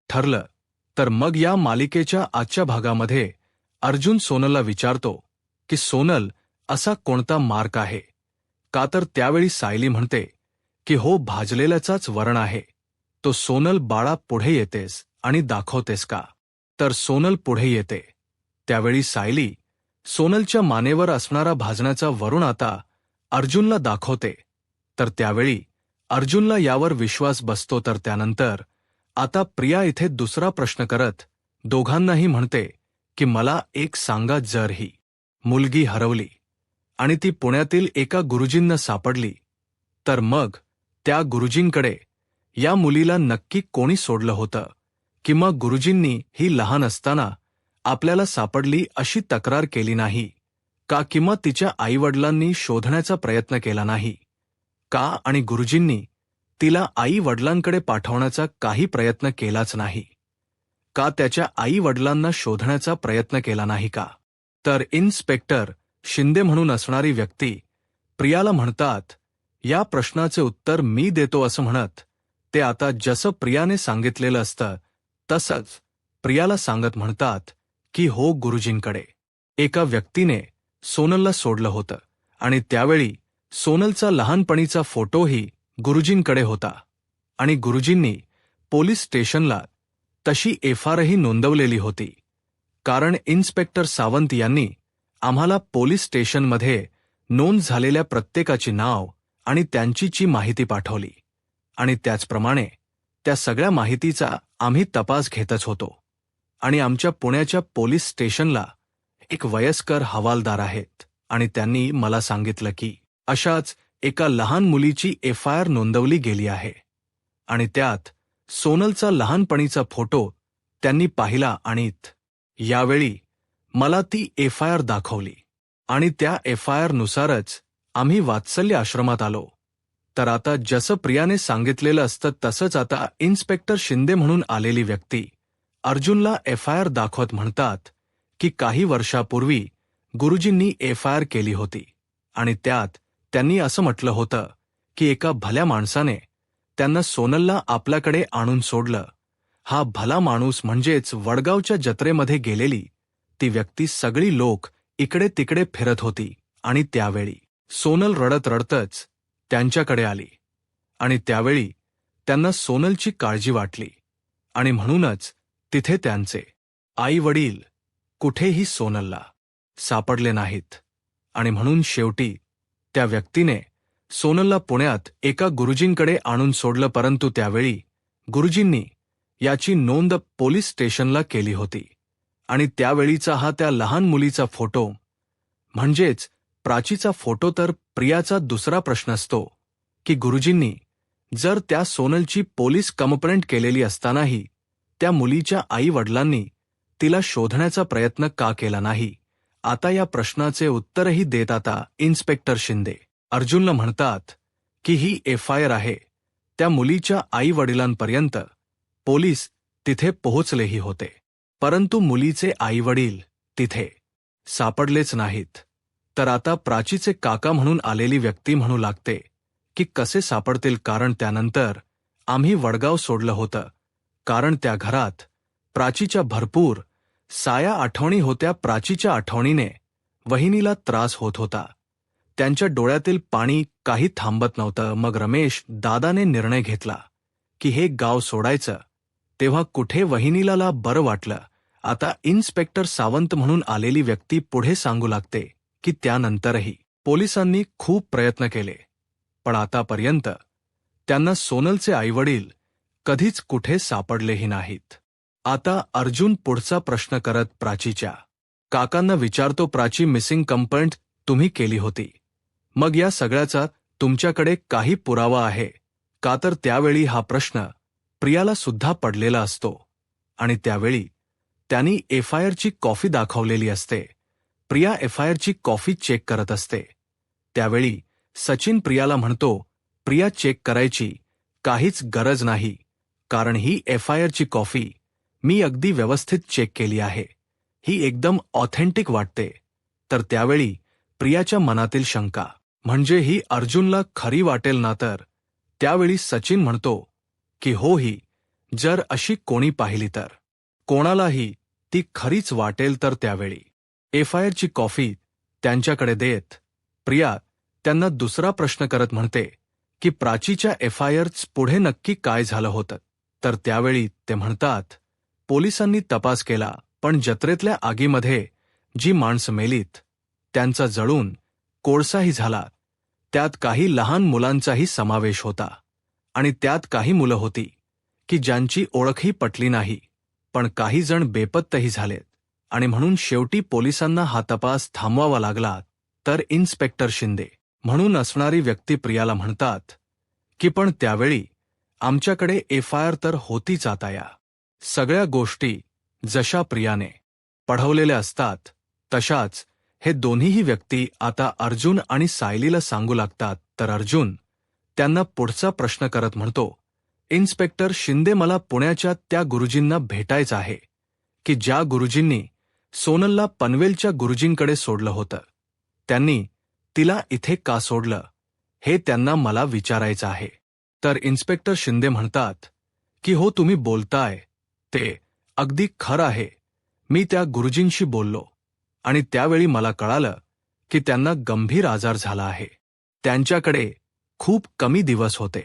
ठरलं तर मग या मालिकेच्या आजच्या भागामध्ये अर्जुन सोनलला विचारतो की सोनल, असा कोणता मार्क आहे का? तर त्यावेळी सायली म्हणते की हो, भाजलेल्याचाच वरण आहे. तो सोनल, बाळा पुढे येतेस आणि दाखवतेस का? तर सोनल पुढे येते. त्यावेळी सायली सोनलच्या मानेवर असणारा भाजण्याचा वरून आता अर्जुनला दाखवते. तर त्यावेळी अर्जुनला यावर विश्वास बसतो. तर त्यानंतर आता प्रिया इथे दुसरा प्रश्न करत दोघांनाही म्हणते की मला एक सांगा, जर ही मुलगी हरवली आणि ती पुण्यातील एका गुरुजींना सापडली, तर मग त्या गुरुजींकडे या मुलीला नक्की कोणी सोडलं होतं? किंवा गुरुजींनी ही लहान असताना आपल्याला सापडली अशी तक्रार केली नाही का? किंवा तिच्या आईवडिलांनी शोधण्याचा प्रयत्न केला नाही का? आणि गुरुजींनी तिला आई-वडिलांकडे पाठवण्याचा काही प्रयत्न केलाच नाही का? त्याच्या आई-वडिलांना शोधण्याचा प्रयत्न केला नाही का? तर इन्स्पेक्टर शिंदे म्हणून असणारी व्यक्ती प्रियाला म्हणतात, या प्रश्नाचे उत्तर मी देतो असं म्हणत ते आता जसं प्रियाने सांगितलेलं असतं तसंच प्रियाला सांगत म्हणतात की हो, गुरुजींकडे एका व्यक्तीने सोनलला सोडलं होतं आणि त्यावेळी सोनलचा लहानपणीचा फोटोही गुरुजींकडे होता आणि गुरुजींनी पोलीस स्टेशनला तशी एफआयआरही नोंदवलेली होती. कारण इन्स्पेक्टर सावंत यांनी आम्हाला पोलीस स्टेशनमध्ये नोंद झालेल्या प्रत्येकाची नाव आणि त्यांचीची माहिती पाठवली आणि त्याचप्रमाणे त्या सगळ्या माहितीचा आम्ही तपास घेतच होतो. आणि आमच्या पुण्याच्या पोलीस स्टेशनला एक वयस्कर हवालदार आहेत आणि त्यांनी मला सांगितलं की अशाच एका लहान मुलीची एफआयआर नोंदवली गेली आहे आणि त्यात सोनलचा लहानपणीचा फोटो त्यांनी पाहिला आणि यावेळी मला ती एफआयआर दाखवली आणि त्या एफआयआरनुसारच आम्ही वात्सल्य आश्रमात आलो. तर आता जसं प्रियाने सांगितलेलं असतं तसंच आता इन्स्पेक्टर शिंदे म्हणून आलेली व्यक्ती अर्जुनला एफआयआर दाखवत म्हणतात की काही वर्षापूर्वी गुरुजींनी एफआयआर केली होती आणि त्यात त्यांनी असं म्हटलं होतं की एका भल्या माणसाने त्यांना सोनलला आपल्याकडे आणून सोडलं. हा भला माणूस म्हणजेच वडगावच्या जत्रेमध्ये गेलेली ती व्यक्ती. सगळी लोक इकडे तिकडे फिरत होती आणि त्यावेळी सोनल रडत रडतच त्यांच्याकडे आली आणि त्यावेळी त्यांना सोनलची काळजी वाटली आणि म्हणूनच तिथे त्यांचे आई-वडील कुठेही सोनलला सापडले नाहीत आणि म्हणून शेवटी त्या व्यक्तीने सोनलला पुण्यात एका गुरुजींकडे आणून सोडलं. परंतु त्यावेळी गुरुजींनी याची नोंद पोलीस स्टेशनला केली होती आणि त्यावेळीचा हा त्या लहान मुलीचा फोटो म्हणजेच प्राचीचा फोटो. तर प्रियाचा दुसरा प्रश्न असतो की गुरुजींनी जर त्या सोनलची पोलीस कंप्लेंट केलेली असतानाही त्या मुलीच्या आई-वडिलांनी तिला शोधण्याचा प्रयत्न का केला नाही? आता या प्रश्नाचे उत्तरही देत आता इन्स्पेक्टर शिंदे अर्जुनला म्हणतात की ही एफआयआर आहे त्या मुलीच्या आई-वडिलांपर्यंत पोलीस तिथे पोहोचलेही होते, परंतु मुलीचे आई-वडील तिथे सापडलेच नाहीत. तर आता प्राचीचे काका म्हणून आलेली व्यक्ती म्हणू लागते की कसे सापडतील? कारण त्यानंतर आम्ही वडगाव सोडलं होतं कारण त्या घरात प्राचीच्या भरपूर साया आठवणी होत्या. प्राचीच्या आठवणीने वहिनीला त्रास होत होता. त्यांच्या डोळ्यातील पाणी काही थांबत नव्हतं. मग रमेश दादाने निर्णय घेतला की हे गाव सोडायचं. तेव्हा कुठे वहिनीला बरं वाटलं. आता इन्स्पेक्टर सावंत म्हणून आलेली व्यक्ती पुढे सांगू लागते की त्यानंतरही पोलिसांनी खूप प्रयत्न केले, पण आतापर्यंत त्यांना सोनलचे आईवडील कधीच कुठे सापडलेही नाहीत. आता अर्जुन पुढचा प्रश्न करत प्राचीच्या काकांना विचारतो, प्राची, मिसिंग कंप्लेंट तुम्ही केली होती, मग या सगळ्याचा तुमच्याकडे काही पुरावा आहे का? तर त्यावेळी हा प्रश्न प्रियाला सुद्धा पडलेला असतो आणि त्यावेळी त्यांनी एफआयआरची कॉपी दाखवलेली असते. प्रिया एफआयआरची कॉपी चेक करत असते. त्यावेळी सचिन प्रियाला म्हणतो, प्रिया, चेक करायची काहीच गरज नाही, कारण ही एफआयआरची कॉपी मी अगदी व्यवस्थित चेक केली आहे, ही एकदम ऑथेंटिक वाटते. तर त्यावेळी प्रियाच्या मनातील शंका म्हणजे ही अर्जुनला खरी वाटेल ना? तर त्यावेळी सचिन म्हणतो की हो, ही जर अशी कोणी पाहिली तर कोणालाही ती खरीच वाटेल तर त्यावेळी एफआयआरची कॉफी त्यांच्याकडे देत प्रिया त्यांना दुसरा प्रश्न करत म्हणते की प्राचीच्या एफआयआरच पुढे नक्की काय झालं होतं. तर त्यावेळी ते म्हणतात, पोलिसांनी तपास केला पण जत्रेतल्या आगीमध्ये जी माणसं मेलीत त्यांचा जळून कोळसाही झाला. त्यात काही लहान मुलांचाही समावेश होता आणि त्यात काही मुलं होती की ज्यांची ओळखही पटली नाही, पण काही जण बेपत्ताही झालेत आणि म्हणून शेवटी पोलिसांना हा तपास थांबवावा लागला. तर इन्स्पेक्टर शिंदे म्हणून असणारी व्यक्ती प्रियाला म्हणतात की पण त्यावेळी आमच्याकडे एफआयआर तर होतीच. आता या सगळ्या गोष्टी जशा प्रियाने पढवलेल्या असतात तशाच हे दोन्हीही व्यक्ती आता अर्जुन आणि सायलीला सांगू लागतात. तर अर्जुन त्यांना पुढचा प्रश्न करत म्हणतो, इन्स्पेक्टर शिंदे, मला पुण्याच्या त्या गुरुजींना भेटायचं आहे की ज्या गुरुजींनी सोनलला पनवेलच्या गुरुजींकडे सोडलं होतं. त्यांनी तिला इथे का सोडलं हे त्यांना मला विचारायचं आहे. तर इन्स्पेक्टर शिंदे म्हणतात की हो, तुम्ही बोलताय ते अगदी खरं आहे. मी त्या गुरुजींशी बोललो आणि त्यावेळी मला कळालं की त्यांना गंभीर आजार झाला आहे. त्यांच्याकडे खूप कमी दिवस होते.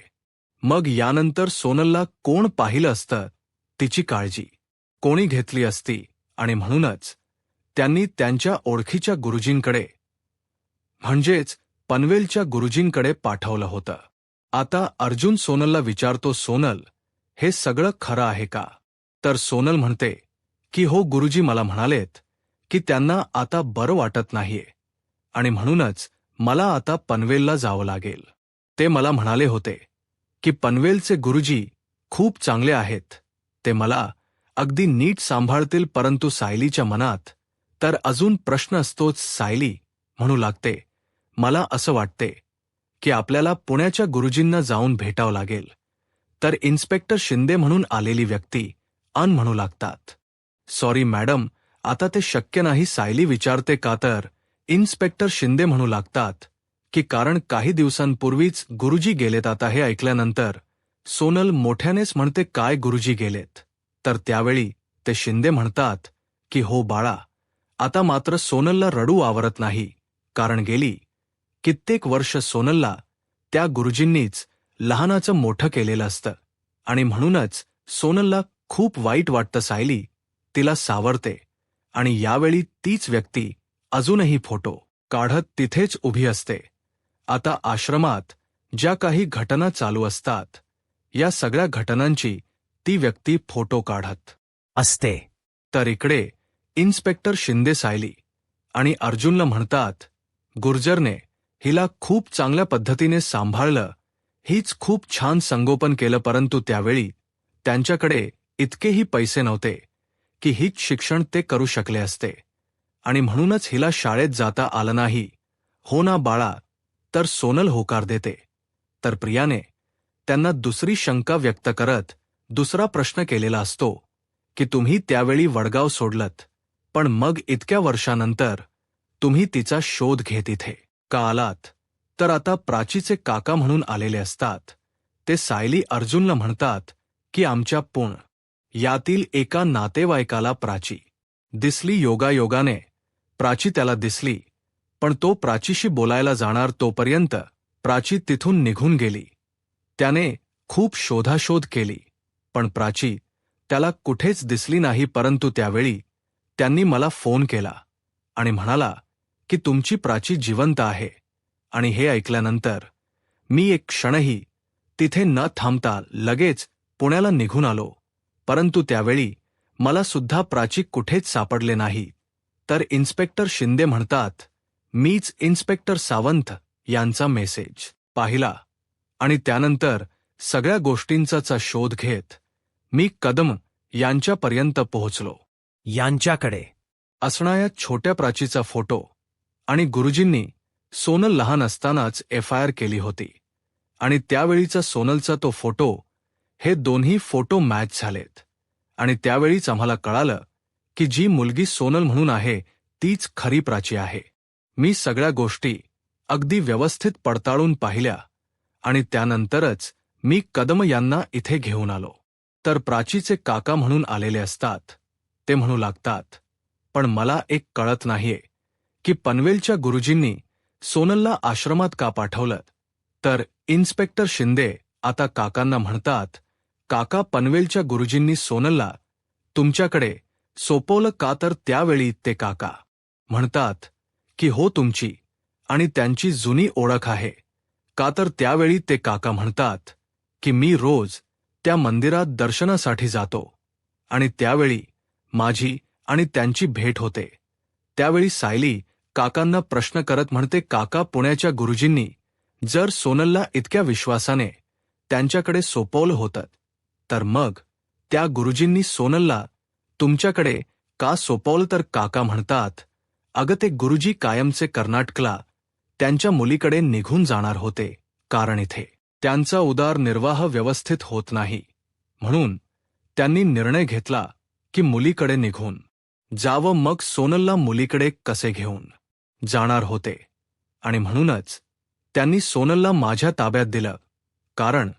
मग यानंतर सोनलला कोण पाहिलं असतं, तिची काळजी कोणी घेतली असती आणि म्हणूनच त्यांनी त्यांच्या ओळखीच्या गुरुजींकडे म्हणजेच पनवेलच्या गुरुजींकडे पाठवलं होतं. आता अर्जुन सोनलला विचारतो, सोनल, हे सगळं खरं आहे का? तर सोनल म्हणते की हो गुरुजी मला म्हणालेत की त्यांना आता बरं वाटत नाहीये आणि म्हणूनच मला आता पनवेलला जावं लागेल. ते मला म्हणाले होते की पनवेलचे गुरुजी खूप चांगले आहेत, ते मला अगदी नीट सांभाळतील. परंतु सायलीच्या मनात तर अजून प्रश्न असतोच. सायली म्हणू लागते, मला असं वाटते की आपल्याला पुण्याच्या गुरुजींना जाऊन भेटावं लागेल. तर इन्स्पेक्टर शिंदे म्हणून आलेली व्यक्ती म्हणू लागतात, सॉरी मॅडम, आता ते शक्य नाही. सायली विचारते का? तर इन्स्पेक्टर शिंदे म्हणू लागतात की कारण काही दिवसांपूर्वीच गुरुजी गेलेत. आता हे ऐकल्यानंतर सोनल मोठ्यानेच म्हणते, काय गुरुजी गेलेत? तर त्यावेळी ते शिंदे म्हणतात की हो बाळा, आता मात्र सोनलला रडू आवरत नाही, कारण गेली कित्येक वर्ष सोनलला त्या गुरुजींनीच लहानाचं मोठं केलेलं असतं आणि म्हणूनच सोनलला खूप वाईट वाटतं. सायली तिला सावरते आणि यावेळी तीच व्यक्ती अजूनही फोटो काढत तिथेच उभी असते. आता आश्रमात ज्या काही घटना चालू असतात, या सगळ्या घटनांची ती व्यक्ती फोटो काढत असते. तर इकडे इन्स्पेक्टर शिंदे सायली आणि अर्जुनला म्हणतात, गुर्जरने हिला खूप चांगल्या पद्धतीने सांभाळलं, हीच खूप छान संगोपन केलं. परंतु त्यावेळी त्यांच्याकडे इतकेही पैसे नव्हते की हीच शिक्षण ते करू शकले असते आणि म्हणूनच हिला शाळेत जाता आलं नाही. हो ना बाळा? तर सोनल होकार देते. तर प्रियाने त्यांना दुसरी शंका व्यक्त करत दुसरा प्रश्न केलेला असतो की तुम्ही त्यावेळी वडगाव सोडलत, पण मग इतक्या वर्षानंतर तुम्ही तिचा शोध घेत इथे का आलात? तर आता प्राचीचे काका म्हणून आलेले असतात. ते सायली अर्जुनला म्हणतात की आमच्या पुण यातील एका नातेवाईकाला प्राची दिसली. योगायोगाने प्राची त्याला दिसली, पण तो प्राचीशी बोलायला जाणार तोपर्यंत प्राची तिथून निघून गेली. त्याने खूप शोधाशोध केली, पण प्राची त्याला कुठेच दिसली नाही. परंतु त्यावेळी त्यांनी मला फोन केला आणि म्हणाला की तुमची प्राची जिवंत आहे. आणि हे ऐकल्यानंतर मी एक क्षणही तिथे न थांबता लगेच पुण्याला निघून आलो. परंतु त्यावेळी मला सुद्धा प्राची कुठेच सापडले नाही. तर इन्स्पेक्टर शिंदे म्हणतात, मीच इन्स्पेक्टर सावंत यांचा मेसेज पाहिला आणि त्यानंतर सगळ्या गोष्टींचा शोध घेत मी कदम यांच्यापर्यंत पोहोचलो. यांच्याकडे असणाऱ्या छोट्या प्राचीचा फोटो आणि गुरुजींनी सोनल लहान असतानाच एफआयआर केली होती आणि त्यावेळीचा सोनलचा तो फोटो, हे दोन्ही फोटो मॅच झालेत आणि त्यावेळीच आम्हाला कळालं की जी मुलगी सोनल म्हणून आहे तीच खरी प्राची आहे. मी सगळ्या गोष्टी अगदी व्यवस्थित पडताळून पाहिल्या आणि त्यानंतरच मी कदम यांना इथे घेऊन आलो. तर प्राचीचे काका म्हणून आलेले असतात. ते म्हणू लागतात, पण मला एक कळत नाहीये की पनवेलच्या गुरुजींनी सोनलला आश्रमात का पाठवलं. तर इन्स्पेक्टर शिंदे आता काकांना म्हणतात, काका पनवेलच्या गुरुजींनी सोनलला तुमच्याकडे सोपवलं का. तर त्यावेळी ते काका म्हणतात की हो, तुमची आणि त्यांची जुनी ओळख आहे. का तर त्यावेळी ते काका म्हणतात की मी रोज त्या मंदिरात दर्शनासाठी जातो आणि त्यावेळी माझी आणि त्यांची भेट होते. त्यावेळी सायली काकांना प्रश्न करत म्हणते, काका, पुण्याच्या गुरुजींनी जर सोनलला इतक्या विश्वासाने त्यांच्याकडे सोपवलं होतं, तर मग त्या गुरुजींनी सोनलला तुमच्याकडे का सोपवलं. तर काका म्हणतात, अगं, ते गुरुजी कायमचे कर्नाटकला त्यांच्या मुलीकडे निघून जाणार होते, कारण इथे त्यांचा उदरनिर्वाह व्यवस्थित होत नाही. म्हणून त्यांनी निर्णय घेतला की मुलीकडे निघून जावं. मग सोनलला मुलीकडे कसे घेऊन जाणार होते आणि म्हणूनच त्यांनी सोनलला माझ्या ताब्यात दिलं, कारण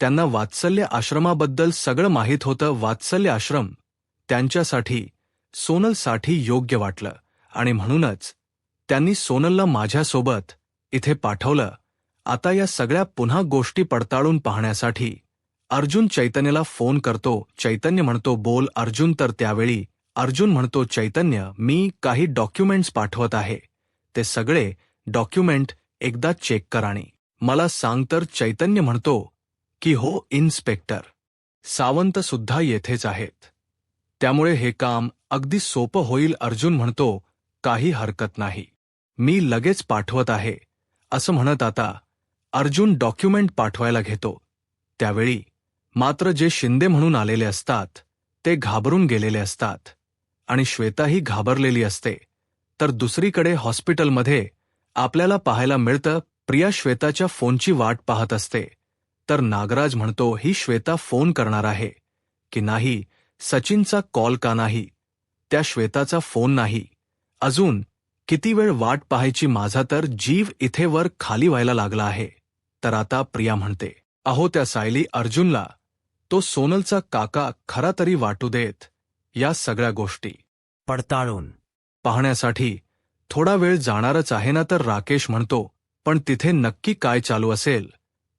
त्यांना वात्सल्य आश्रमाबद्दल सगळं माहीत होतं. वात्सल्य आश्रम त्यांच्यासाठी सोनलसाठी योग्य वाटलं आणि म्हणूनच त्यांनी सोनलला माझ्यासोबत इथे पाठवलं. आता या सगळ्या पुन्हा गोष्टी पडताळून पाहण्यासाठी अर्जुन चैतन्यला फोन करतो. चैतन्य म्हणतो, बोल अर्जुन. तर त्यावेळी अर्जुन म्हणतो, चैतन्य, मी काही डॉक्युमेंट्स पाठवत आहे, ते सगळे डॉक्युमेंट एकदा चेक कर आणि मला सांग. तर चैतन्य म्हणतो की हो, इन्स्पेक्टर सावंत सुद्धा येथेच आहेत, त्यामुळे हे काम अगदी सोपं होईल. अर्जुन म्हणतो, काही हरकत नाही, मी लगेच पाठवत आहे. असं म्हणत आता अर्जुन डॉक्युमेंट पाठवायला घेतो. त्यावेळी मात्र जे शिंदे म्हणून आलेले असतात ते घाबरून गेलेले असतात आणि श्वेताही घाबरलेली असते. तर दुसरीकडे हॉस्पिटलमध्ये आपल्याला पाहायला मिळतं, प्रिया श्वेताच्या फोनची वाट पाहत असते. तर नागराज म्हणतो, ही श्वेता फोन करणार आहे की नाही, सचिनचा कॉल का नाही, त्या श्वेताचा फोन नाही. अजून किती वेळ वाट पाहायची, माझा तर जीव इथे वर खाली व्हायला लागला आहे. तर आता प्रिया म्हणते, अहो, त्या सायली अर्जुनला तो सोनलचा काका खरा तरी वाटू देत. या सगळ्या गोष्टी पडताळून पाहण्यासाठी थोडा वेळ जाणारच आहे ना. तर राकेश म्हणतो, पण तिथे नक्की काय चालू असेल.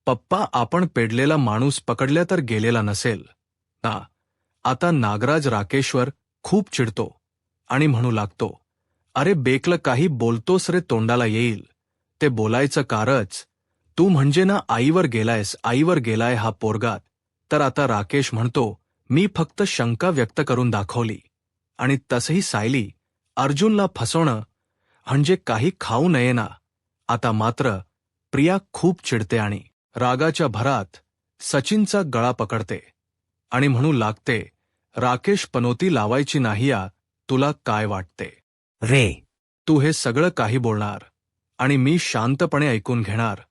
पप्पा, आपण पेडलेला माणूस पकडल्या तर गेलेला नसेल ना. आता नागराज राकेशवर खूप चिडतो आणि म्हणू लागतो, अरे बेकलं, काही बोलतोस रे, तोंडाला येईल ते बोलायचं कारच. तू म्हणजे ना आईवर गेलायस, आईवर गेलाय हा पोरगात. तर आता राकेश म्हणतो, मी फक्त शंका व्यक्त करून दाखवली आणि तसही सायली अर्जुनला फसवणं म्हणजे काही खाऊ नये ना. आता मात्र प्रिया खूप चिडते आणि रागाच्या भरात सचिनचा गळा पकडते आणि म्हणू लागते, राकेश, पनोती लावायची नाही या. तुला काय वाटते रे. तू हे सगळं काही बोलणार आणि मी शांतपणे ऐकून घेणार.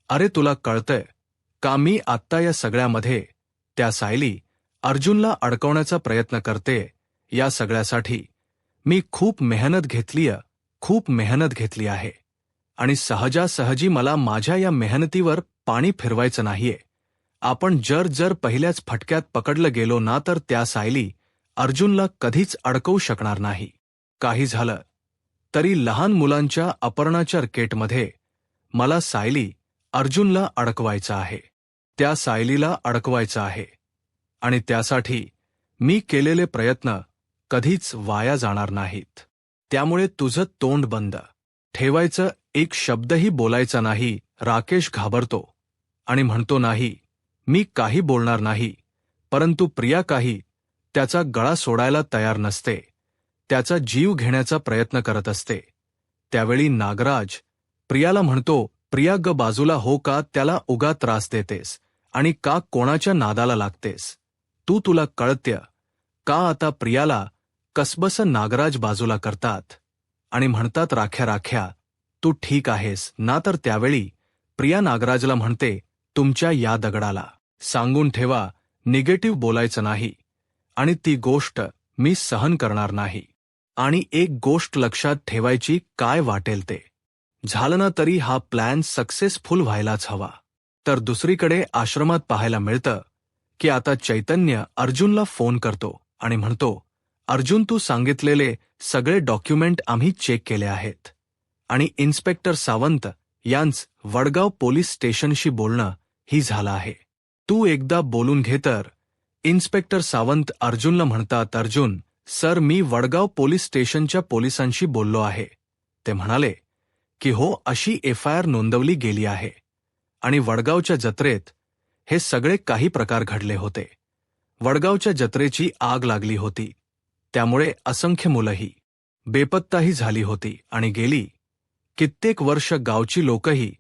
अरे, तुला कळतंय का, मी आत्ता या सगळ्यामध्ये त्या सायली अर्जुनला अडकवण्याचा प्रयत्न करते. या सगळ्यासाठी मी खूप मेहनत घेतली आहे आणि सहजासहजी मला माझ्या या मेहनतीवर पाणी फिरवायचं नाहीये. आपण जर पहिल्याच फटक्यात पकडलं गेलो ना, तर त्या सायली अर्जुनला कधीच अडकवू शकणार नाही. काही झालं तरी लहान मुलांच्या अपहरणाच्या रॅकेटमध्ये मला सायली अर्जुनला अडकवायचं आहे, त्या सायलीला अडकवायचं आहे आणि त्यासाठी मी केलेले प्रयत्न कधीच वाया जाणार नाहीत. त्यामुळे तुझं तोंड बंद ठेवायचं, एक शब्दही बोलायचा नाही. राकेश घाबरतो आणि म्हणतो, नाही, मी काही बोलणार नाही. परंतु प्रिया काही त्याचा गळा सोडायला तयार नसते, त्याचा जीव घेण्याचा प्रयत्न करत असते. त्यावेळी नागराज प्रियाला म्हणतो, प्रिया, ग बाजूला हो, का त्याला उगा त्रास देतेस आणि का कोणाच्या नादाला लागतेस. तुला कळत्य का. आता प्रियाला कसबस नागराज बाजूला करतात आणि म्हणतात, राख्या, तू ठीक आहेस ना. तर त्यावेळी प्रिया नागराजला म्हणते, तुमच्या या दगडाला सांगून ठेवा, निगेटिव्ह बोलायचं नाही आणि ती गोष्ट मी सहन करणार नाही. आणि एक गोष्ट लक्षात ठेवायची, काय वाटेल ते झालं ना तरी हा प्लॅन सक्सेसफुल व्हायलाच हवा. तर दुसरीकडे आश्रमात पाहायला मिळतं की आता चैतन्य अर्जुनला फोन करतो आणि म्हणतो, अर्जुन, तू सांगितलेले सगळे डॉक्युमेंट आम्ही चेक केले आहेत आणि इन्स्पेक्टर सावंत यांच वडगाव पोलीस स्टेशनशी बोलणं ही झालं आहे. तू एकदा बोलून घे तर. इन्स्पेक्टर सावंत अर्जुनला म्हणतात, अर्जुन सर, मी वडगाव पोलीस स्टेशनच्या पोलिसांशी बोललो आहे. ते म्हणाले की हो, अशी FIR नोंदवली गेली आहे आणि वडगावच्या जत्रेत हे सगळे काही प्रकार घडले होते. वडगावच्या जत्रेची आग लागली होती, त्यामुळे असंख्य मुलंही बेपत्ताही झाली होती आणि गेली कित्येक वर्ष गावची लोकही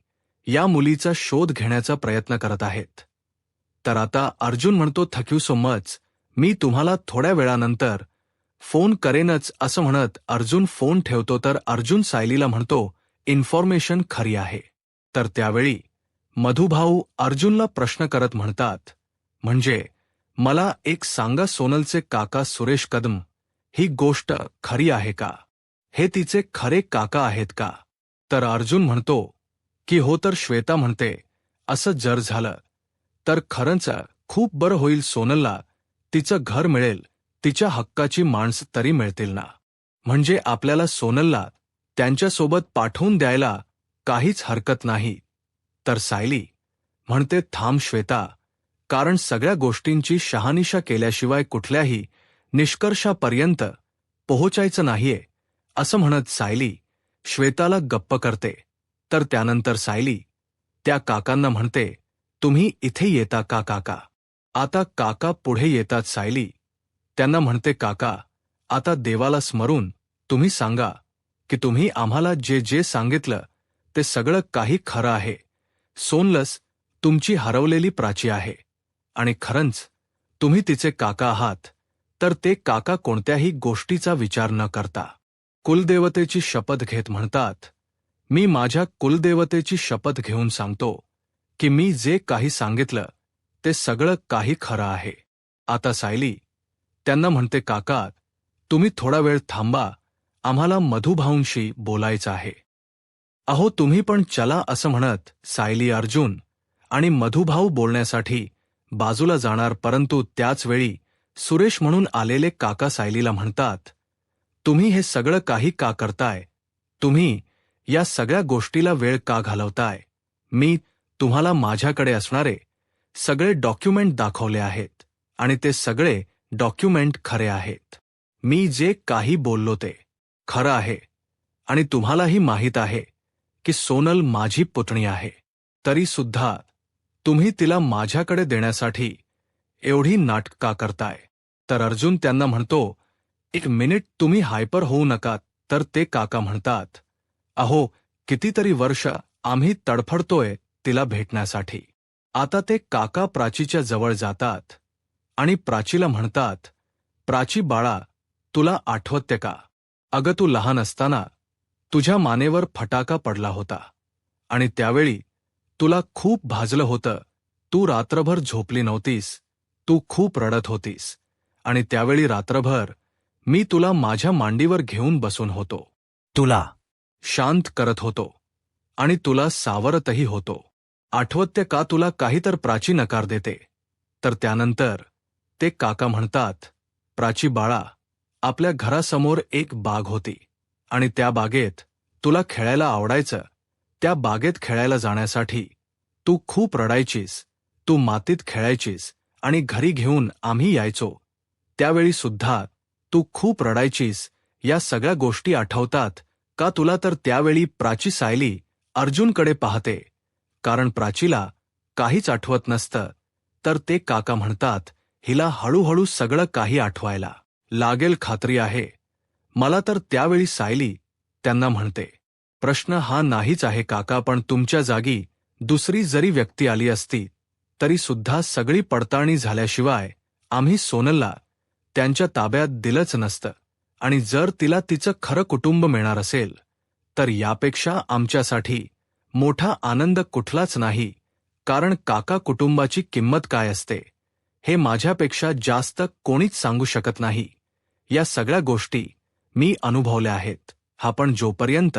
या मुलीचा शोध घेण्याचा प्रयत्न करत आहेत. तर आता अर्जुन म्हणतो, थँक्यू सो मच, मी तुम्हाला थोड्या वेळानंतर फोन करेनच. असं म्हणत अर्जुन फोन ठेवतो. तर अर्जुन सायलीला म्हणतो, इन्फॉर्मेशन खरी आहे. तर त्यावेळी मधुभाऊ अर्जुनला प्रश्न करत म्हणतात, म्हणजे मला एक सांगा, सोनलचे काका सुरेश कदम ही गोष्ट खरी आहे का? हे तिचे खरे काका आहेत का? तर अर्जुन म्हणतो की हो. तर श्वेता म्हणते, असं जर झालं तर खरंच खूप बरं होईल. सोनलला तिचं घर मिळेल, तिच्या हक्काची माणसं तरी मिळतील ना. म्हणजे आपल्याला सोनलला त्यांच्यासोबत पाठवून द्यायला काहीच हरकत नाही. तर सायली म्हणते, थांब श्वेता, कारण सगळ्या गोष्टींची शहानिशा केल्याशिवाय कुठल्याही निष्कर्षापर्यंत पोहोचायचं नाहीये. असं म्हणत सायली श्वेताला गप्प करते. तर त्यानंतर सायली त्या काकांना म्हणते, तुम्ही इथे येता का काका? आता काका पुढे येतात. सायली त्यांना म्हणते, काका, आता देवाला स्मरून तुम्ही सांगा की तुम्ही आम्हाला जे जे सांगितलं ते सगळं काही खरं आहे. सोनलस तुमची हरवलेली प्राची आहे आणि खरंच तुम्ही तिचे काका आहात. तर ते काका कोणत्याही गोष्टीचा विचार न करता कुलदेवतेची शपथ घेत म्हणतात, मी माझ्या कुलदेवतेची शपथ घेऊन सांगतो की मी जे काही सांगितलं ते सगळं काही खरं आहे. आता सायली त्यांना म्हणते, काका, तुम्ही थोडा वेळ थांबा, आम्हाला मधुभाऊंशी बोलायचं आहे. अहो, तुम्ही पण चला. असं म्हणत सायली अर्जुन आणि मधुभाऊ बोलण्यासाठी बाजूला जाणार. परंतु त्याच वेळी सुरेश म्हणून आलेले काका सायलीला म्हणतात, तुम्ही हे सगळं काही का करताय? तुम्ही या सगळ्या गोष्टीला वेळ का घालवताय? मी तुम्हाला माझ्याकडे असणारे सगळे डॉक्युमेंट दाखवले आहेत आणि ते सगळे डॉक्युमेंट खरे आहेत. मी जे काही बोललो ते खरं आहे आणि तुम्हालाही माहीत आहे की सोनल माझी पुतणी आहे. तरी सुद्धा तुम्ही तिला माझ्याकडे देण्यासाठी एवढी नाटक का करताय? तर अर्जुन त्यांना म्हणतो, एक मिनिट, तुम्ही हायपर होऊ नका. तर ते काका म्हणतात, अहो, कितीतरी वर्ष आम्ही तडफडतोय तिला भेटण्यासाठी. आता ते काका प्राचीच्या जवळ जातात आणि प्राचीला म्हणतात, प्राची बाळा, तुला आठवते का? अगं, तू लहान असताना तुझ्या मानेवर फटाका पडला होता आणि त्यावेळी तुला खूप भाजलं होतं. तू रात्रभर झोपली नव्हतीस, तू खूप रडत होतीस आणि त्यावेळी रात्रभर मी तुला माझ्या मांडीवर घेऊन बसून होतो. तुला शांत करत होतो आणि तुला सावरतही होतो. आठवते का तुला? काही तर प्राची नकार देते. तर त्यानंतर ते काका म्हणतात, प्राची बाळा, आपल्या घरासमोर एक बाग होती आणि त्या बागेत तुला खेळायला आवडायचं. त्या बागेत खेळायला जाण्यासाठी तू खूप रडायचीस, तू मातीत खेळायचीस आणि घरी घेऊन आम्ही यायचो. त्यावेळी सुद्धा तू खूप रडायचीस. या सगळ्या गोष्टी आठवतात का तुला? तर त्यावेळी प्राची सायली अर्जुनकडे पाहते, कारण प्राचीला काहीच आठवत नसतं. तर ते काका म्हणतात, हिला हळूहळू सगळं काही आठवायला लागेल, खात्री आहे मला. तर त्यावेळी सायली त्यांना म्हणते, प्रश्न हा नाहीच आहे काका, पण तुमच्या जागी दुसरी जरी व्यक्ती आली असती तरी सुद्धा सगळी पडताळणी झाल्याशिवाय आम्ही सोनलला त्यांच्या ताब्यात दिलंच नसतं. आणि जर तिला तिचं खरं कुटुंब मिळणार असेल तर यापेक्षा आमच्यासाठी मोठा आनंद कुठलाच नाही. कारण काका, कुटुंबाची किंमत काय असते हे माझ्यापेक्षा जास्त कोणीच सांगू शकत नाही. या सगळ्या गोष्टी मी अनुभवल्या आहेत. हा पण जोपर्यंत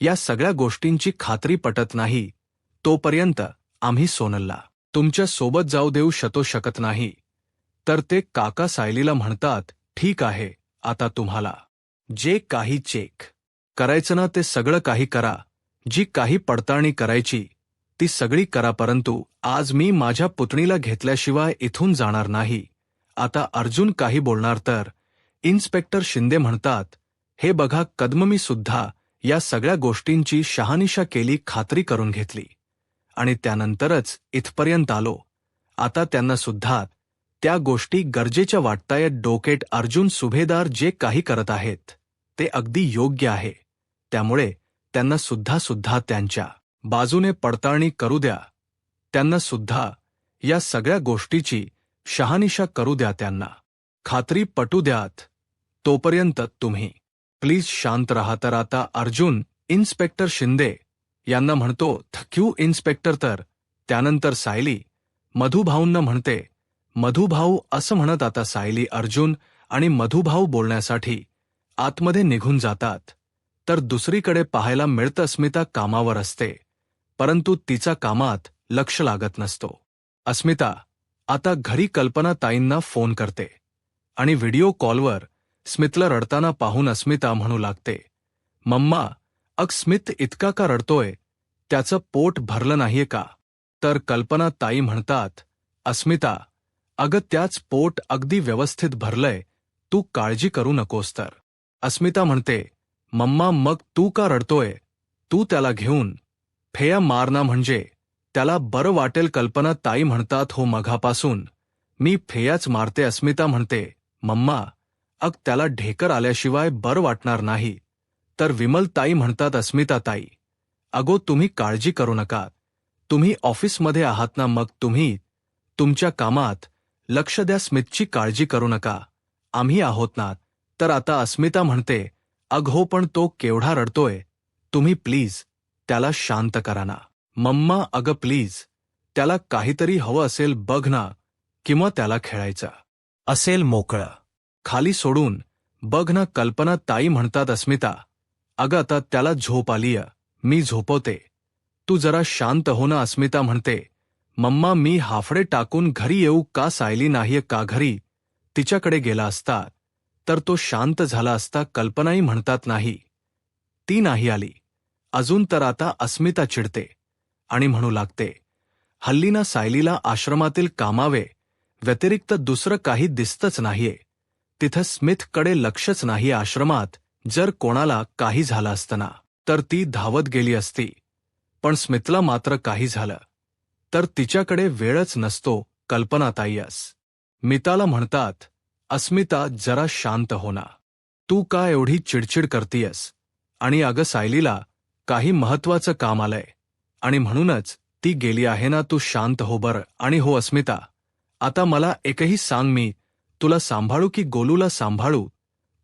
या सगळ्या गोष्टींची खात्री पटत नाही तोपर्यंत आम्ही सोनलला तुमच्या सोबत जाऊ देऊ शकत नाही. तर ते काका सायलीला म्हणतात, ठीक आहे, आता तुम्हाला जे काही चेक करायचं ना ते सगळं काही करा, जी काही पडताळणी करायची ती सगळी करा, परंतु आज मी माझ्या पुतणीला घेतल्याशिवाय इथून जाणार नाही. आता अर्जुन काही बोलणार तर इन्स्पेक्टर शिंदे म्हणतात, हे बघा कदम, मी सुद्धा या सगळ्या गोष्टींची शहानिशा केली, खात्री करून घेतली आणि त्यानंतरच इथपर्यंत आलो. आता त्यांना सुद्धा त्या गोष्टी गरजेच्या वाटतायत. डोकेट अर्जुन, सुभेदार जे काही करत आहेत ते अगदी योग्य आहे, त्यामुळे त्यांना सुद्धा त्यांच्या बाजूने पडताळणी करू द्या. त्यांना सुद्धा या सगळ्या गोष्टीची शहानिशा करू द्या, त्यांना खात्री पटू द्यात. तोपर्यंत तुम्ही प्लीज शांत राहा. तर आता अर्जुन इन्स्पेक्टर शिंदे यांना म्हणतो, थँक्यू इन्स्पेक्टर. तर त्यानंतर सायली मधुभाऊंना म्हणते, मधुभाऊ असं म्हणत आता सायली, अर्जुन आणि मधुभाऊ बोलण्यासाठी आतमध्ये निघून जातात. तर दुसरीकडे पाहायला मिळतं अस्मिता कामावर असते, परंतु तिचा कामात लक्ष लागत नसतो. अस्मिता आता घरी कल्पनाताईंना फोन करते आणि व्हिडिओ कॉलवर स्मितला रडताना पाहून अस्मिता म्हणू लागते, मम्मा, स्मित इतका का रडतोय? त्याचं पोट भरलं नाहीये का? तर कल्पनाताई म्हणतात, अस्मिता, अगं त्याच पोट अगदी व्यवस्थित भरलंय, तू काळजी करू नकोस. तर अस्मिता म्हणते, मम्मा मग तू का रडतोय? तू त्याला घेऊन फेया मारना, म्हणजे त्याला बरं वाटेल. कल्पनाताई म्हणतात, हो मघापासून मी फेयाच मारते. अस्मिता म्हणते, मम्मा, त्याला ढेकर आल्याशिवाय बरं वाटणार नाही. तर विमलताई म्हणतात, अस्मिताताई, अगो तुम्ही काळजी करू नका, तुम्ही ऑफिसमध्ये आहात ना, मग तुम्ही तुमच्या कामात लक्ष द्या, स्मितची काळजी करू नका, आम्ही आहोत ना. तर आता अस्मिता म्हणते, हो पण तो केवढा रडतोय, तुम्ही प्लीज त्याला शांत करा ना. मम्मा, प्लीज त्याला काहीतरी हवं असेल बघ ना, किंवा त्याला खेळायचं असेल मोकळं खाली सोडून बघ ना. कल्पनाताई म्हणतात, अस्मिता, आता त्याला झोप आलीय, मी झोपवते, तू जरा शांत हो ना. अस्मिता म्हणते, मम्मा मी हाफडे टाकून घरी येऊ का? सायली नाहीये का घरी? तिच्याकडे गेला असता तर तो शांत झाला असता. कल्पनाई म्हणतात, नाही, ती नाही आली अजून. तर आता अस्मिता चिडते आणि म्हणू लागते, हल्ली ना सायलीला आश्रमातील कामावे व्यतिरिक्त दुसरं काही दिसतच नाहीये, तिथं स्मिथकडे लक्षच नाही. आश्रमात जर कोणाला काही झालं असतं ना तर ती धावत गेली असती, पण स्मितला मात्र काही झालं तर तिच्याकडे वेळच नसतो. कल्पनाताईस मिताला म्हणतात, अस्मिता जरा शांत हो ना, तू का एवढी चिडचिड करतीयस? आणि सायलीला काही महत्वाचं काम आलंय आणि म्हणूनच ती गेली आहे ना, तू शांत हो बरं. आणि हो अस्मिता, आता मला एकही सांग, मी तुला सांभाळू की गोलूला सांभाळू?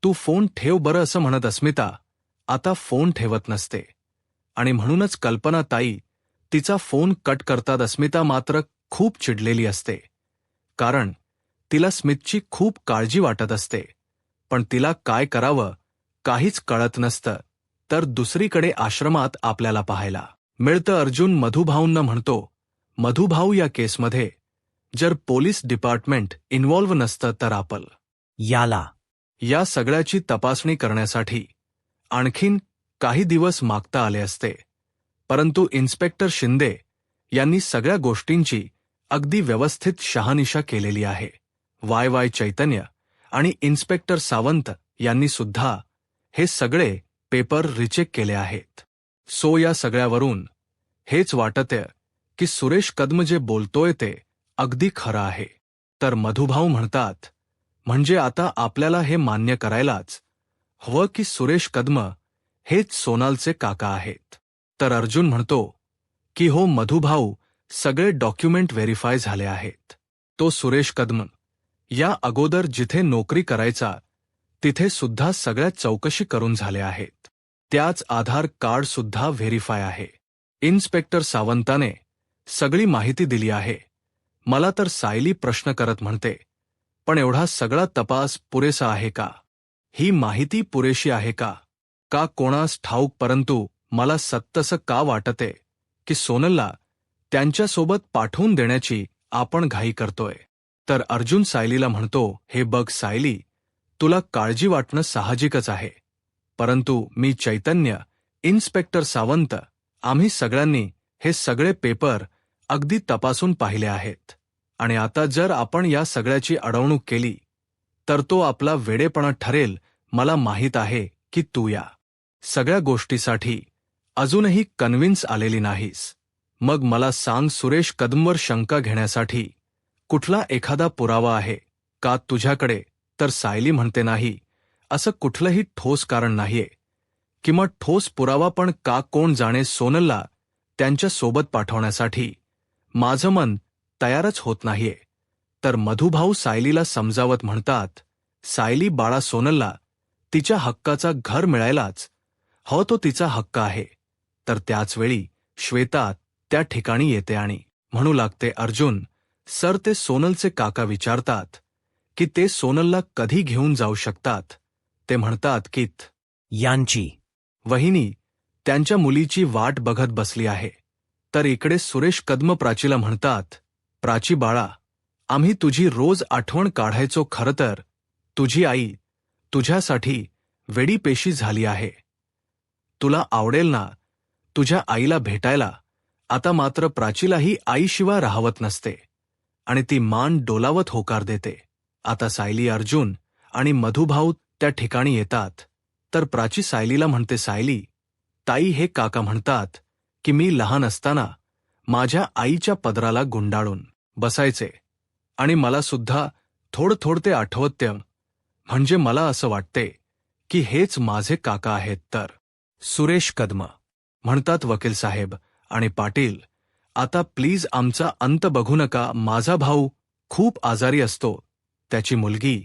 तू फोन ठेव बरं. असं म्हणत अस्मिता आता फोन ठेवत नसते आणि म्हणूनच कल्पनाताई तिचा फोन कट करतात. अस्मिता मात्र खूप चिडलेली असते, कारण तिला स्मितची खूप काळजी वाटत असते, पण तिला काय करावं काहीच कळत नसतं. तर दुसरीकडे आश्रमात आपल्याला पाहायला मिळतं, अर्जुन मधुभाऊंना म्हणतो, मधुभाऊ या केसमध्ये जर पोलीस डिपार्टमेंट इन्व्हॉल्व्ह नसतं तर आपण याला या सगळ्याची तपासणी करण्यासाठी आणखीन काही दिवस मागता आले असते, परंतु इन्स्पेक्टर शिंदे यांनी सगळ्या गोष्टींची अगदी व्यवस्थित शहानिशा केलेली आहे. वाय चैतन्य आणि इन्स्पेक्टर सावंत यांनी सुद्धा हे सगळे पेपर रिचेक केले आहेत. सो या सगळ्यावरून हेच वाटतंय की सुरेश कदम जे बोलतोय ते अगदी खरं आहे. तर मधुभाऊ म्हणतात, म्हणजे आता आपल्याला हे मान्य करायलाच हवं की सुरेश कदम हेच सोनालचे काका आहेत. तर अर्जुन म्हणतो की हो मधुभाऊ, सगळे डॉक्युमेंट व्हेरीफाय झाले आहेत. तो सुरेश कदम या अगोदर जिथे नोकरी करायचा तिथे सुद्धा सगळ्या चौकशी करून झाले आहेत, त्याच आधार कार्ड सुद्धा व्हेरीफाय आहे. इन्स्पेक्टर सावंताने सगळी माहिती दिली आहे. मला तर सायली प्रश्न करत म्हणते, पण एवढा सगळा तपास पुरेसा आहे का? ही माहिती पुरेशी आहे का? कोणास ठाऊक, परंतु मला सत्तसं का वाटते की सोनलला त्यांच्यासोबत पाठवून देण्याची आपण घाई करतोय. तर अर्जुन सायलीला म्हणतो, हे बघ सायली, तुला काळजी वाटणं साहजिकच आहे, परंतु मी चैतन्य, इन्स्पेक्टर सावंत, आम्ही सगळ्यांनी हे सगळे पेपर अगदी तपासून पाहिले आहेत, आणि आता जर आपण या सगळ्याची अडवणूक केली तर तो आपला वेडेपणा ठरेल. मला माहीत आहे की तू या सगळ्या गोष्टीसाठी अजूनही कन्व्हिन्स आलेली नाहीस. मग मला सांग, सुरेश कदमवर शंका घेण्यासाठी कुठला एखादा पुरावा आहे का तुझ्याकडे? तर सायली म्हणते, नाही, असं कुठलंही ठोस कारण नाहीये. किंवा ठोस पुरावा पण का? कोण जाणे, सोनलला त्यांच्या सोबत पाठवण्यासाठी माझं मन तयारच होत नाहीये. तर मधुभाऊ सायलीला समजावत म्हणतात, सायली बाळा, सोनलला तिच्या हक्काचा घर मिळायलाच हो, तो तिचा हक्क आहे. तर त्याचवेळी श्वेता त्या ठिकाणी येते आणि म्हणू लागते, अर्जुन सर, ते सोनलचे काका विचारतात की ते सोनलला कधी घेऊन जाऊ शकतात. ते म्हणतात की यांची वहिनी त्यांच्या मुलीची वाट बघत बसली आहे. तर इकडे सुरेश कदम प्राचीला म्हणतात, प्राची बाळा, आम्ही तुझी रोज आठवण काढायचो. खरं तर तुझी आई तुझ्यासाठी वेडीपेशी झाली आहे. तुला आवडेल ना तुझ्या आईला भेटायला? आता मात्र प्राचीलाही आईशिवाय राहवत नसते आणि ती मान डोलावत होकार देते. आता सायली, अर्जुन आणि मधुभाऊ त्या ठिकाणी येतात. तर प्राची सायलीला म्हणते, सायली ताई, हे काका म्हणतात की मी लहान असताना माझ्या आईच्या पदराला गुंडाळून बसायचे आणि मला सुद्धा थोडं ते आठवते. म्हणजे मला असं वाटते की हेच माझे काका आहेत. तर सुरेश कदम म्हणतात, वकील साहेब आणि पाटील, आता प्लीज आमचा अंत बघू नका. माझा भाऊ खूप आजारी असतो, त्याची मुलगी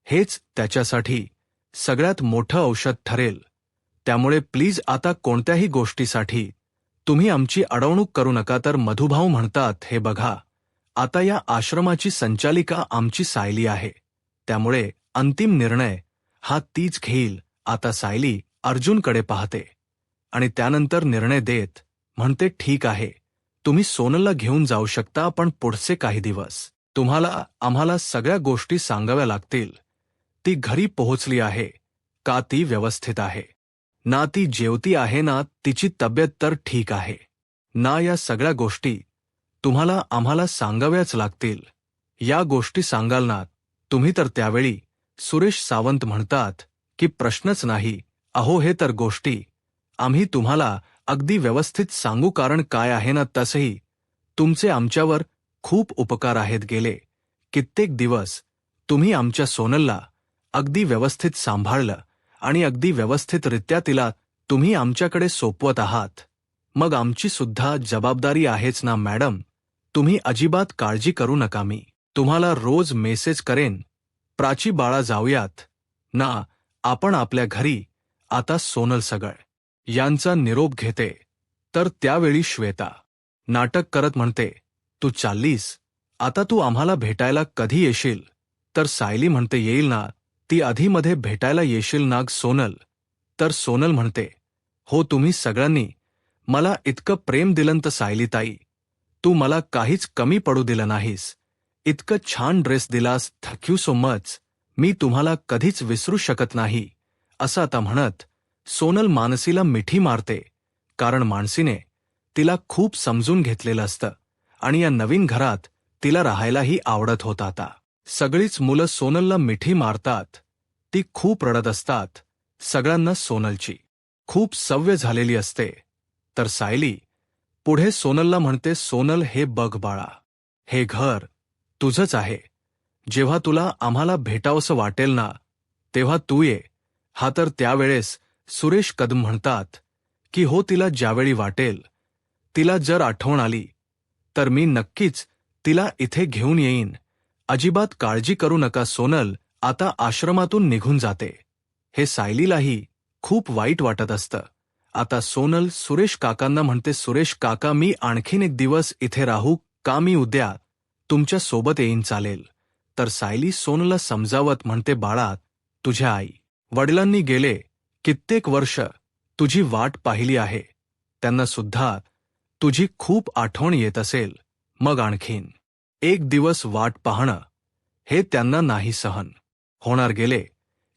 हेच त्याच्यासाठी सगळ्यात मोठं औषध ठरेल. त्यामुळे प्लीज आता कोणत्याही गोष्टीसाठी तुम्ही आमची अडवणूक करू नका. तर मधुभाऊ म्हणतात, हे बघा, आता या आश्रमाची संचालिका आमची सायली आहे, त्यामुळे अंतिम निर्णय हा तीच घेईल. आता सायली अर्जुनकडे पाहते आणि त्यानंतर निर्णय देत म्हणते, ठीक आहे, तुम्ही सोनलला घेऊन जाऊ शकता, पण पुढचे काही दिवस तुम्हाला आम्हाला सगळ्या गोष्टी सांगाव्या लागतील. ती घरी पोहोचली आहे का? ती व्यवस्थित आहे ना? ती जेवती आहे ना? तिची तब्येत तर ठीक आहे ना? या सगळ्या गोष्टी तुम्हाला आम्हाला सांगाव्याच लागतील. या गोष्टी सांगाल ना तुम्ही? तर त्यावेळी सुरेश सावंत म्हणतात की प्रश्नच नाही. अहो, हे तर गोष्टी आम्ही तुम्हाला अगदी व्यवस्थित सांगू, कारण काय आहे ना, तसंही तुमचे आमच्यावर खूप उपकार आहेत. गेले कित्येक दिवस तुम्ही आमच्या सोनलला अगदी व्यवस्थित सांभाळलं आणि अगदी व्यवस्थितरित्या तिला तुम्ही आमच्याकडे सोपवत आहात. मग आमची सुद्धा जबाबदारी आहेच ना मॅडम. तुम्ही अजिबात काळजी करू नका, मी तुम्हाला रोज मेसेज करेन. प्राची बाळा, जाऊयात ना आपण आपल्या घरी. आता सोनल सगळ यांचा निरोप घेते. तर त्यावेळी श्वेता नाटक करत म्हणते, तू चाललीस? आता तू आम्हाला भेटायला कधी येशील? तर सायली म्हणते, येईल ना. ती आधीमध्ये भेटायला येशील ना सोनल? तर सोनल म्हणते, हो, तुम्ही सगळ्यांनी मला इतकं प्रेम दिलं तर सायली ताई, तू मला काहीच कमी पडू दिलं नाहीस. इतकं छान ड्रेस दिलास, थँक यू सो मच. मी तुम्हाला कधीच विसरू शकत नाही. असं आता म्हणत सोनल मानसीला मिठी मारते, कारण मानसीने तिला खूप समजून घेतलेलं असतं आणि या नवीन घरात तिला राहायलाही आवडत होतं. आता सगळीच मुलं सोनलला मिठी मारतात. ती खूप रडत असतात. सगळ्यांना सोनलची खूप सवय झालेली असते. तर सायली पुढे सोनलला म्हणते, सोनल, हे बघ बाळा, हे घर तुझंच आहे. जेव्हा तुला आम्हाला भेटावंसं वाटेल ना तेव्हा तू ये. हा तर त्यावेळेस सुरेश कदम म्हणतात की हो, तिला ज्यावेळी वाटेल, तिला जर आठवण आली तर मी नक्कीच तिला इथे घेऊन येईन. अजिबात काळजी करू नका. सोनल आता आश्रमातून निघून जाते. हे सायलीलाही खूप वाईट वाटत असतं. आता सोनल सुरेश काकांना म्हणते, सुरेश काका, मी आणखीन एक दिवस इथे राहू का? मी उद्या तुमच्या सोबत येईन, चालेल? तर सायली सोनलला समजावत म्हणते, बाळा, तुझ्या आई वडिलांनी गेले कित्येक वर्ष तुझी वाट पाहिली आहे. त्यांना सुद्धा तुझी खूप आठवण येत असेल, मग आणखीन एक दिवस वाट पाहणं हे त्यांना नाही सहन होणार. गेले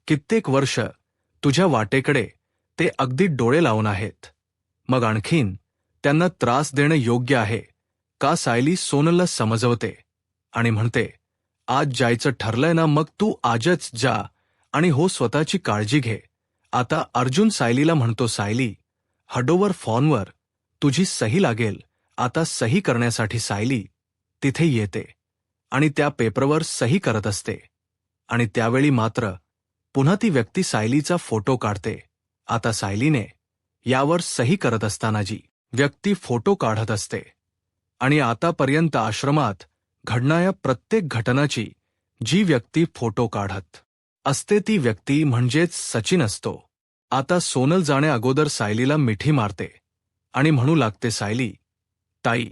कित्येक वर्ष तुझ्या वाटेकडे ते अगदी डोळे लावून आहेत. मग आणखीन त्यांना त्रास देणं योग्य आहे का? सायली सोनलला समजवते आणि म्हणते, आज जायचं ठरलंय ना, मग तू आजच जा आणि हो, स्वतःची काळजी घे. आता अर्जुन सायलीला म्हणतो, सायली, हडोवर फोनवर तुझी सही लागेल. आता सही करण्यासाठी सायली तिथे येते आणि त्या पेपरवर सही करत असते. आणि त्यावेळी मात्र पुन्हा ती व्यक्ती सायलीचा फोटो काढते. आता सायलीने यावर सही करत असताना जी व्यक्ती फोटो काढत असते आणि आतापर्यंत आश्रमात घडणाऱ्या प्रत्येक घटनाची जी व्यक्ती फोटो काढत असते ती व्यक्ती म्हणजेच सचिन असतो. आता सोनल जाण्या अगोदर सायलीला मिठी मारते आणि म्हणू लागते, सायली ताई,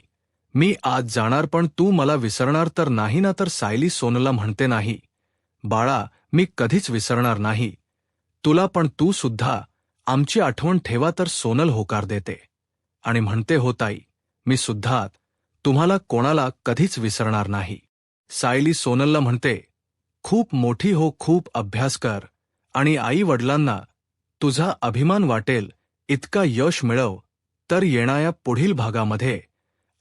मी आज जाणार, पण तू मला विसरणार तर नाही ना? तर सायली सोनलला म्हणते, नाही बाळा, मी कधीच विसरणार नाही तुला, पण तू सुद्धा आमची आठवण ठेवा. तर सोनल होकार देते आणि म्हणते, हो ताई, मी सुद्धा तुम्हाला कोणाला कधीच विसरणार नाही. सायली सोनलला म्हणते, खूप मोठी हो, खूप अभ्यास कर आणि आई वडिलांना तुझा अभिमान वाटेल इतका यश मिळव. तर येणाऱ्या पुढील भागामध्ये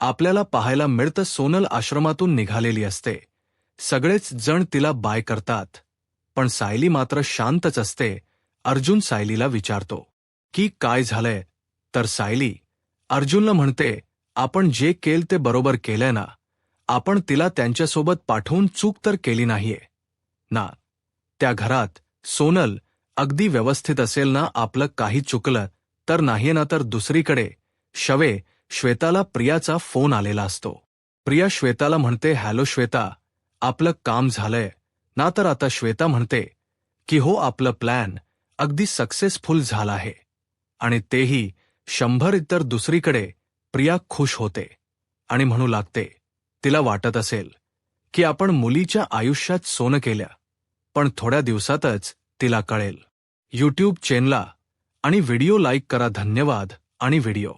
आपल्याला पाहायला मिळतं सोनल आश्रमातून निघालेली असते. सगळेच जण तिला बाय करतात, पण सायली मात्र शांतच असते. अर्जुन सायलीला विचारतो की काय झालंय, तर सायली अर्जुनला म्हणते, आपण जे केलं ते बरोबर केलंय ना? आपण तिला त्यांच्यासोबत पाठवून चूक तर केली नाहीये ना? त्या घरात सोनल अगदी व्यवस्थित असेल ना? आपलं काही चुकलं तर नाहीये ना? तर दुसरीकडे श्वेताला प्रियाचा फोन आलेला असतो. प्रिया श्वेताला म्हणते, हॅलो श्वेता, आपलं काम झालंय ना? तर आता श्वेता म्हणते की हो, आपलं प्लॅन अगदी सक्सेसफुल झाला आहे आणि तेही 100. तर दुसरीकडे प्रिया खुश होते आणि म्हणू लागते, तिला वाटत असेल की आपण मुलीच्या आयुष्यात सोनं केलं, पण थोड्या दिवसातच तिला कळेल. यूट्यूब चॅनलला आणि व्हिडिओ लाईक करा. धन्यवाद. आणि व्हिडिओ